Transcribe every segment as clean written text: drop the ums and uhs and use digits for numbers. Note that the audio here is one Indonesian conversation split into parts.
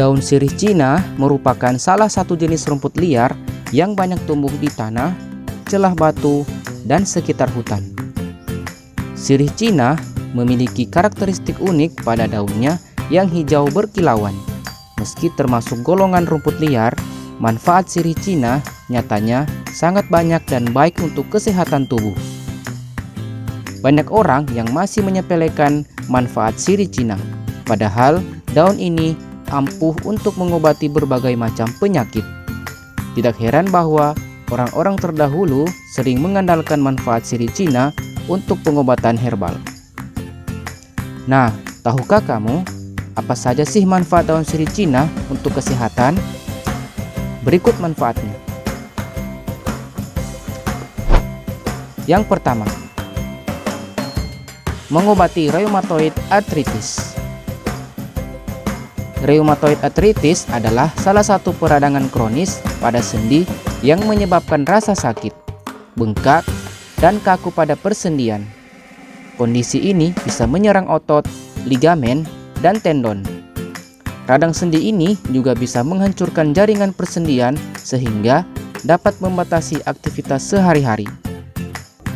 Daun sirih Cina merupakan salah satu jenis rumput liar yang banyak tumbuh di tanah, celah batu, dan sekitar hutan. Sirih Cina memiliki karakteristik unik pada daunnya yang hijau berkilauan. Meski termasuk golongan rumput liar, manfaat sirih Cina nyatanya sangat banyak dan baik untuk kesehatan tubuh. Banyak orang yang masih menyepelekan manfaat sirih Cina, padahal daun ini ampuh untuk mengobati berbagai macam penyakit. Tidak heran bahwa orang-orang terdahulu sering mengandalkan manfaat sirih Cina untuk pengobatan herbal. Nah, tahukah kamu apa saja sih manfaat daun sirih Cina untuk kesehatan? Berikut manfaatnya. Yang pertama, mengobati rheumatoid arthritis. Rheumatoid arthritis adalah salah satu peradangan kronis pada sendi yang menyebabkan rasa sakit, bengkak, dan kaku pada persendian. Kondisi ini bisa menyerang otot, ligamen, dan tendon. Radang sendi ini juga bisa menghancurkan jaringan persendian sehingga dapat membatasi aktivitas sehari-hari.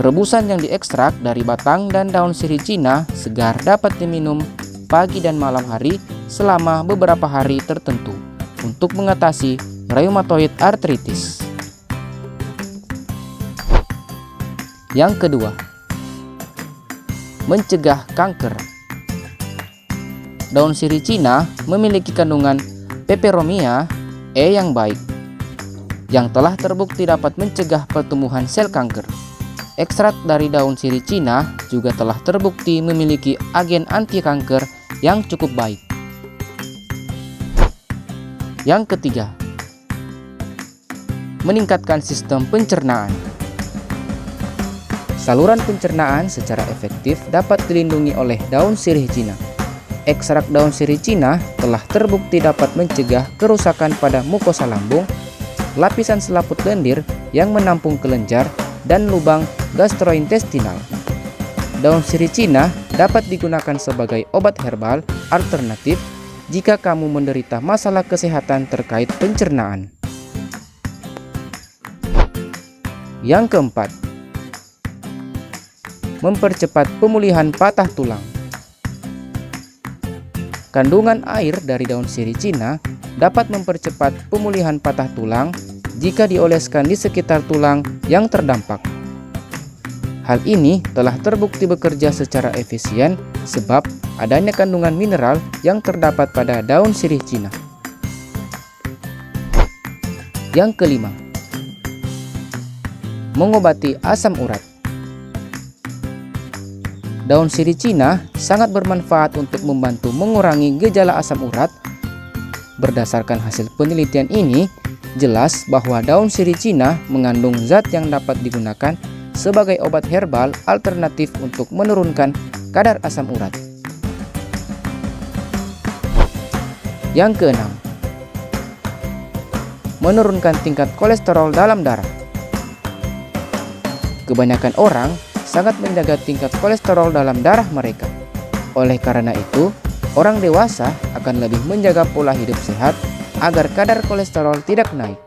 Rebusan yang diekstrak dari batang dan daun sirih Cina segar dapat diminum pagi dan malam hari selama beberapa hari tertentu untuk mengatasi rheumatoid arthritis. Yang kedua, mencegah kanker. Daun sirih Cina memiliki kandungan peperomia E yang baik, yang telah terbukti dapat mencegah pertumbuhan sel kanker. Ekstrak dari daun sirih Cina juga telah terbukti memiliki agen anti kanker yang cukup baik. Yang ketiga, meningkatkan sistem pencernaan. Saluran pencernaan secara efektif dapat dilindungi oleh daun sirih Cina. Ekstrak daun sirih Cina telah terbukti dapat mencegah kerusakan pada mukosa lambung, lapisan selaput lendir yang menampung kelenjar, dan lubang gastrointestinal. Daun sirih Cina dapat digunakan sebagai obat herbal alternatif jika kamu menderita masalah kesehatan terkait pencernaan. Yang keempat, mempercepat pemulihan patah tulang. Kandungan air dari daun sirih Cina dapat mempercepat pemulihan patah tulang jika dioleskan di sekitar tulang yang terdampak. Hal ini telah terbukti bekerja secara efisien sebab adanya kandungan mineral yang terdapat pada daun sirih Cina. Yang kelima, mengobati asam urat. Daun sirih Cina sangat bermanfaat untuk membantu mengurangi gejala asam urat. Berdasarkan hasil penelitian ini, jelas bahwa daun sirih Cina mengandung zat yang dapat digunakan sebagai obat herbal alternatif untuk menurunkan kadar asam urat. Yang keenam, menurunkan tingkat kolesterol dalam darah. Kebanyakan orang sangat menjaga tingkat kolesterol dalam darah mereka. Oleh karena itu, orang dewasa akan lebih menjaga pola hidup sehat agar kadar kolesterol tidak naik.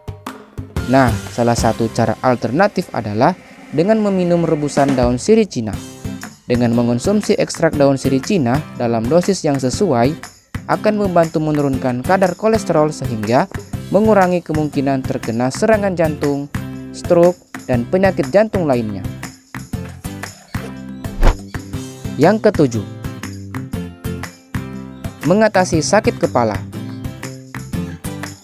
Nah, salah satu cara alternatif adalah dengan meminum rebusan daun sirih Cina. Dengan mengonsumsi ekstrak daun sirih Cina dalam dosis yang sesuai, akan membantu menurunkan kadar kolesterol sehingga mengurangi kemungkinan terkena serangan jantung, stroke, dan penyakit jantung lainnya. Yang ketujuh, mengatasi sakit kepala.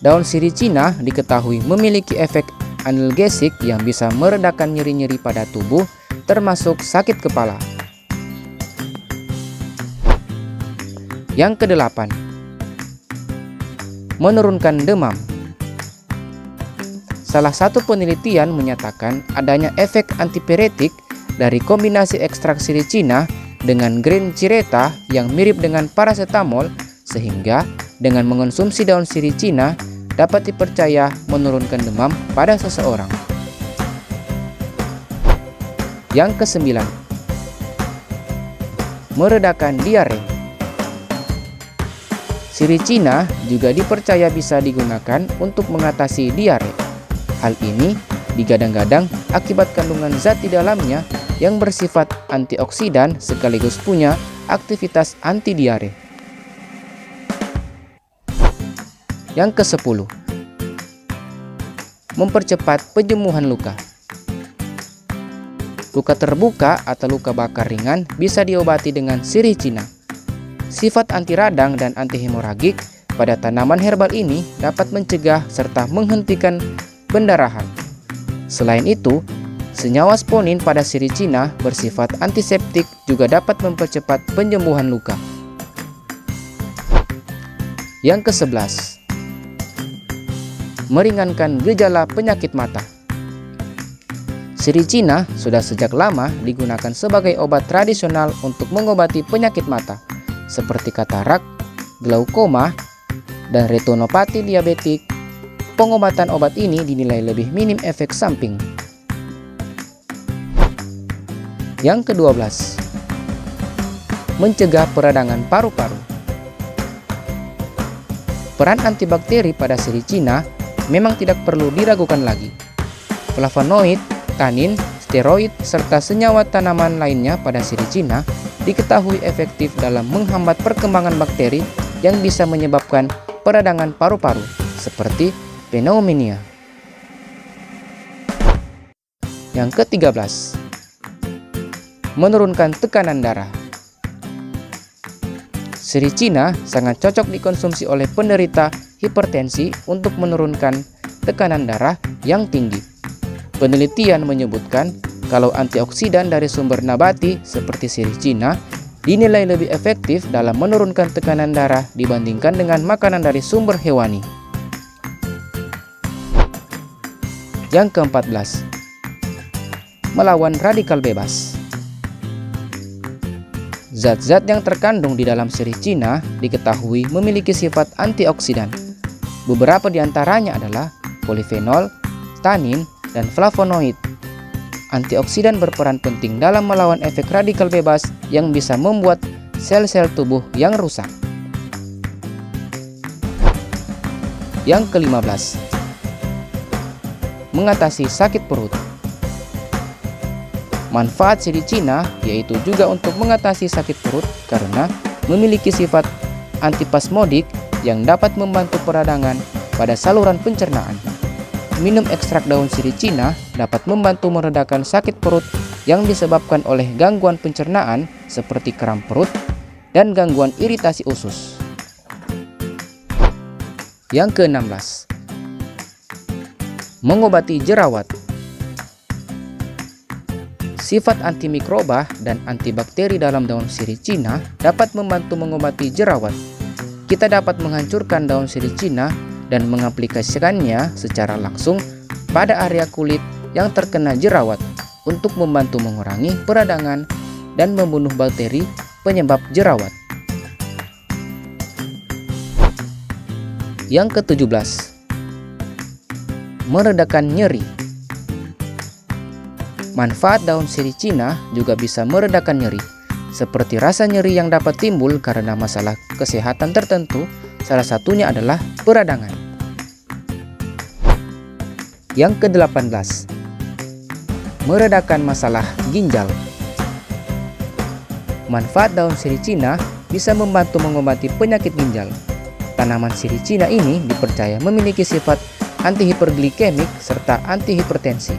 Daun sirih Cina diketahui memiliki efek analgesik yang bisa meredakan nyeri-nyeri pada tubuh, termasuk sakit kepala. Yang kedelapan, menurunkan demam. Salah satu penelitian menyatakan adanya efek antipiretik dari kombinasi ekstrak sirih Cina dengan Green Cireta yang mirip dengan paracetamol, sehingga dengan mengonsumsi daun sirih Cina dapat dipercaya menurunkan demam pada seseorang. Yang kesembilan, meredakan diare. Sirih Cina juga dipercaya bisa digunakan untuk mengatasi diare. Hal ini digadang-gadang akibat kandungan zat di dalamnya yang bersifat antioksidan sekaligus punya aktivitas anti diare. Yang ke-10, mempercepat penyembuhan luka. Luka terbuka atau luka bakar ringan bisa diobati dengan sirih Cina. Sifat anti radang dan anti hemoragik pada tanaman herbal ini dapat mencegah serta menghentikan pendarahan. Selain itu, senyawa sponin pada sirih Cina bersifat antiseptik juga dapat mempercepat penyembuhan luka. Yang ke-11, meringankan gejala penyakit mata. Sirih Cina sudah sejak lama digunakan sebagai obat tradisional untuk mengobati penyakit mata seperti katarak, glaukoma, dan retinopati diabetik. Pengobatan obat ini dinilai lebih minim efek samping. Yang ke-12, mencegah peradangan paru-paru. Peran antibakteri pada sirih Cina memang tidak perlu diragukan lagi. Flavonoid, tanin, steroid, serta senyawa tanaman lainnya pada sirih Cina diketahui efektif dalam menghambat perkembangan bakteri yang bisa menyebabkan peradangan paru-paru seperti pneumonia. Yang ke-13, menurunkan tekanan darah. Sirih Cina sangat cocok dikonsumsi oleh penderita hipertensi untuk menurunkan tekanan darah yang tinggi. Penelitian menyebutkan kalau antioksidan dari sumber nabati seperti sirih Cina dinilai lebih efektif dalam menurunkan tekanan darah dibandingkan dengan makanan dari sumber hewani. Yang ke-14, melawan radikal bebas. Zat-zat yang terkandung di dalam sirih Cina diketahui memiliki sifat antioksidan. Beberapa di antaranya adalah polifenol, tanin, dan flavonoid. Antioksidan berperan penting dalam melawan efek radikal bebas yang bisa membuat sel-sel tubuh yang rusak. Yang ke-15, mengatasi sakit perut. Manfaat sirih Cina yaitu juga untuk mengatasi sakit perut karena memiliki sifat antispasmodik yang dapat membantu peradangan pada saluran pencernaan. Minum ekstrak daun sirih Cina dapat membantu meredakan sakit perut yang disebabkan oleh gangguan pencernaan seperti kram perut dan gangguan iritasi usus. Yang ke-16, mengobati jerawat. Sifat antimikroba dan antibakteri dalam daun sirih Cina dapat membantu mengobati jerawat. Kita dapat menghancurkan daun sirih Cina dan mengaplikasikannya secara langsung pada area kulit yang terkena jerawat untuk membantu mengurangi peradangan dan membunuh bakteri penyebab jerawat. Yang ke-17, meredakan nyeri. Manfaat daun sirih Cina juga bisa meredakan nyeri, seperti rasa nyeri yang dapat timbul karena masalah kesehatan tertentu, salah satunya adalah peradangan. Yang ke-18, meredakan masalah ginjal. Manfaat daun sirih Cina bisa membantu mengobati penyakit ginjal. Tanaman sirih Cina ini dipercaya memiliki sifat antihiperglikemik serta antihipertensi.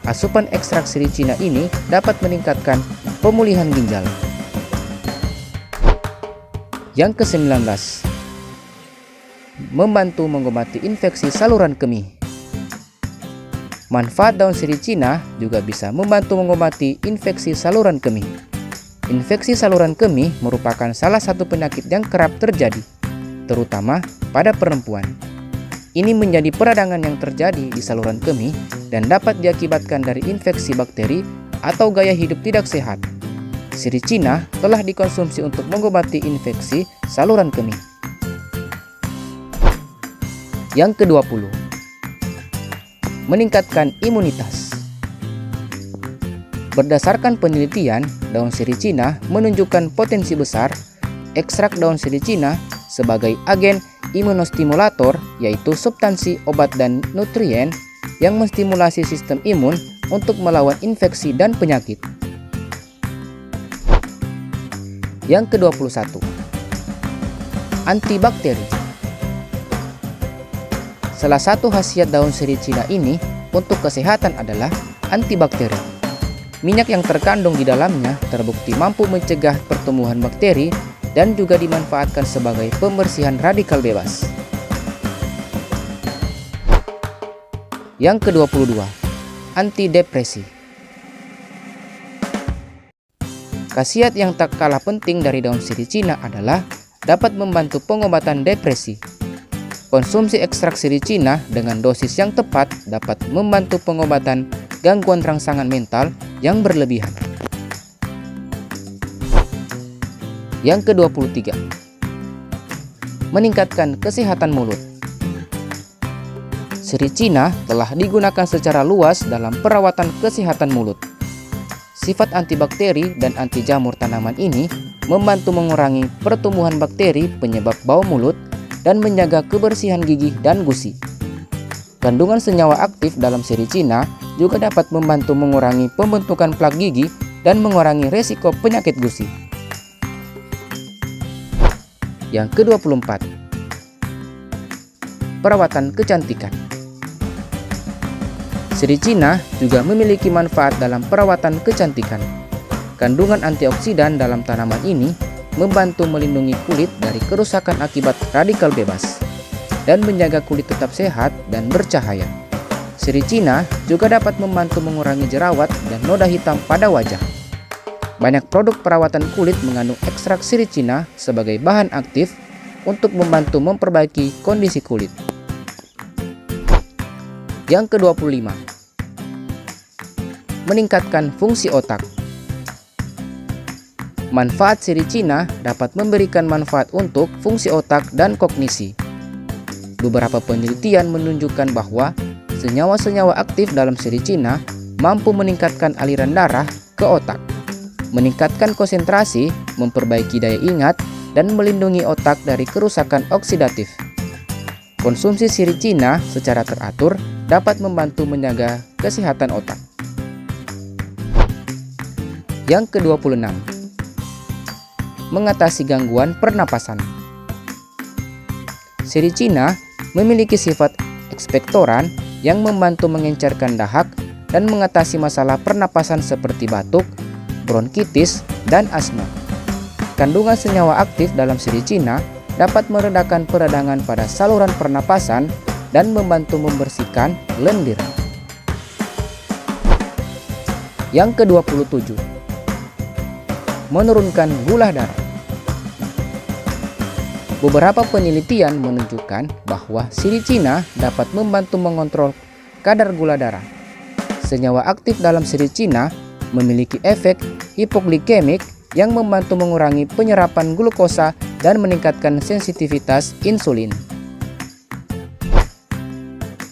Asupan ekstrak sirih Cina ini dapat meningkatkan pemulihan ginjal. Yang ke-19, membantu mengobati infeksi saluran kemih. Manfaat daun sirih Cina juga bisa membantu mengobati infeksi saluran kemih. Infeksi saluran kemih merupakan salah satu penyakit yang kerap terjadi, terutama pada perempuan. Ini menjadi peradangan yang terjadi di saluran kemih dan dapat diakibatkan dari infeksi bakteri atau gaya hidup tidak sehat. Sirih Cina telah dikonsumsi untuk mengobati infeksi saluran kemih. Yang ke-20, meningkatkan imunitas. Berdasarkan penelitian, daun sirih Cina menunjukkan potensi besar. Ekstrak daun sirih Cina sebagai agen imunostimulator, yaitu substansi obat dan nutrien yang menstimulasi sistem imun untuk melawan infeksi dan penyakit. Yang ke-21, antibakteri. Salah satu khasiat daun sirih Cina ini untuk kesehatan adalah antibakteri. Minyak yang terkandung di dalamnya terbukti mampu mencegah pertumbuhan bakteri dan juga dimanfaatkan sebagai pembersihan radikal bebas. Yang ke-22, antidepresi. Khasiat yang tak kalah penting dari daun sirih Cina adalah dapat membantu pengobatan depresi. Konsumsi ekstrak sirih Cina dengan dosis yang tepat dapat membantu pengobatan gangguan rangsangan mental yang berlebihan. Yang ke-23, meningkatkan kesehatan mulut. Sirih Cina telah digunakan secara luas dalam perawatan kesehatan mulut. Sifat antibakteri dan anti jamur tanaman ini membantu mengurangi pertumbuhan bakteri penyebab bau mulut dan menjaga kebersihan gigi dan gusi. Kandungan senyawa aktif dalam sirih Cina juga dapat membantu mengurangi pembentukan plak gigi dan mengurangi resiko penyakit gusi. Yang ke-24, perawatan kecantikan. Sirih Cina juga memiliki manfaat dalam perawatan kecantikan. Kandungan antioksidan dalam tanaman ini membantu melindungi kulit dari kerusakan akibat radikal bebas dan menjaga kulit tetap sehat dan bercahaya. Sirih Cina juga dapat membantu mengurangi jerawat dan noda hitam pada wajah. Banyak produk perawatan kulit mengandung ekstrak sirih Cina sebagai bahan aktif untuk membantu memperbaiki kondisi kulit. Yang ke-25, meningkatkan fungsi otak. Manfaat sirih Cina dapat memberikan manfaat untuk fungsi otak dan kognisi. Beberapa penelitian menunjukkan bahwa senyawa-senyawa aktif dalam sirih Cina mampu meningkatkan aliran darah ke otak, meningkatkan konsentrasi, memperbaiki daya ingat, dan melindungi otak dari kerusakan oksidatif. Konsumsi sirih Cina secara teratur dapat membantu menjaga kesehatan otak. Yang ke-26, mengatasi gangguan pernapasan. Sirih Cina memiliki sifat ekspektoran yang membantu mengencerkan dahak dan mengatasi masalah pernapasan seperti batuk, bronkitis, dan asma. Kandungan senyawa aktif dalam sirih Cina dapat meredakan peradangan pada saluran pernapasan dan membantu membersihkan lendir. Yang ke-27, menurunkan gula darah. Beberapa penelitian menunjukkan bahwa sirih Cina dapat membantu mengontrol kadar gula darah. Senyawa aktif dalam sirih Cina memiliki efek hipoglikemik yang membantu mengurangi penyerapan glukosa dan meningkatkan sensitivitas insulin.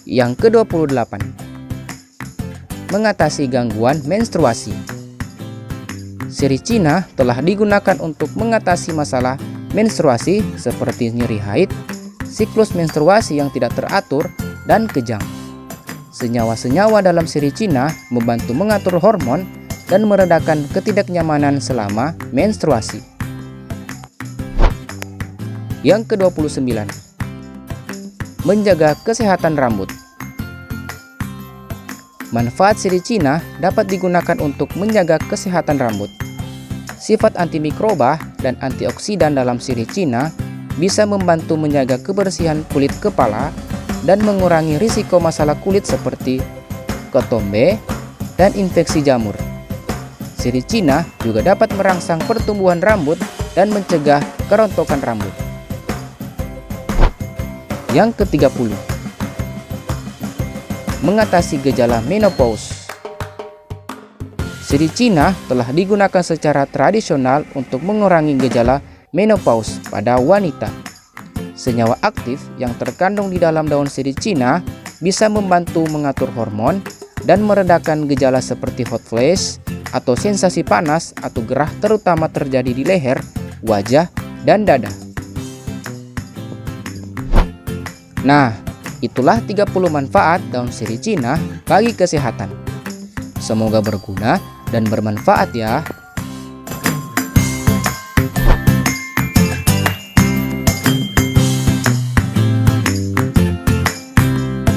Yang ke-28, mengatasi gangguan menstruasi. Sirih Cina telah digunakan untuk mengatasi masalah menstruasi seperti nyeri haid, siklus menstruasi yang tidak teratur, dan kejang. Senyawa-senyawa dalam sirih Cina membantu mengatur hormon dan meredakan ketidaknyamanan selama menstruasi. Yang ke-29, menjaga kesehatan rambut. Manfaat sirih Cina dapat digunakan untuk menjaga kesehatan rambut. Sifat antimikroba dan antioksidan dalam sirih Cina bisa membantu menjaga kebersihan kulit kepala dan mengurangi risiko masalah kulit seperti ketombe dan infeksi jamur. Sirih Cina juga dapat merangsang pertumbuhan rambut dan mencegah kerontokan rambut. Yang ke-30, mengatasi gejala menopause. Sirih Cina telah digunakan secara tradisional untuk mengurangi gejala menopause pada wanita. Senyawa aktif yang terkandung di dalam daun sirih Cina bisa membantu mengatur hormon dan meredakan gejala seperti hot flash atau sensasi panas atau gerah terutama terjadi di leher, wajah, dan dada. Nah, itulah 30 manfaat daun sirih Cina bagi kesehatan. Semoga berguna dan bermanfaat ya.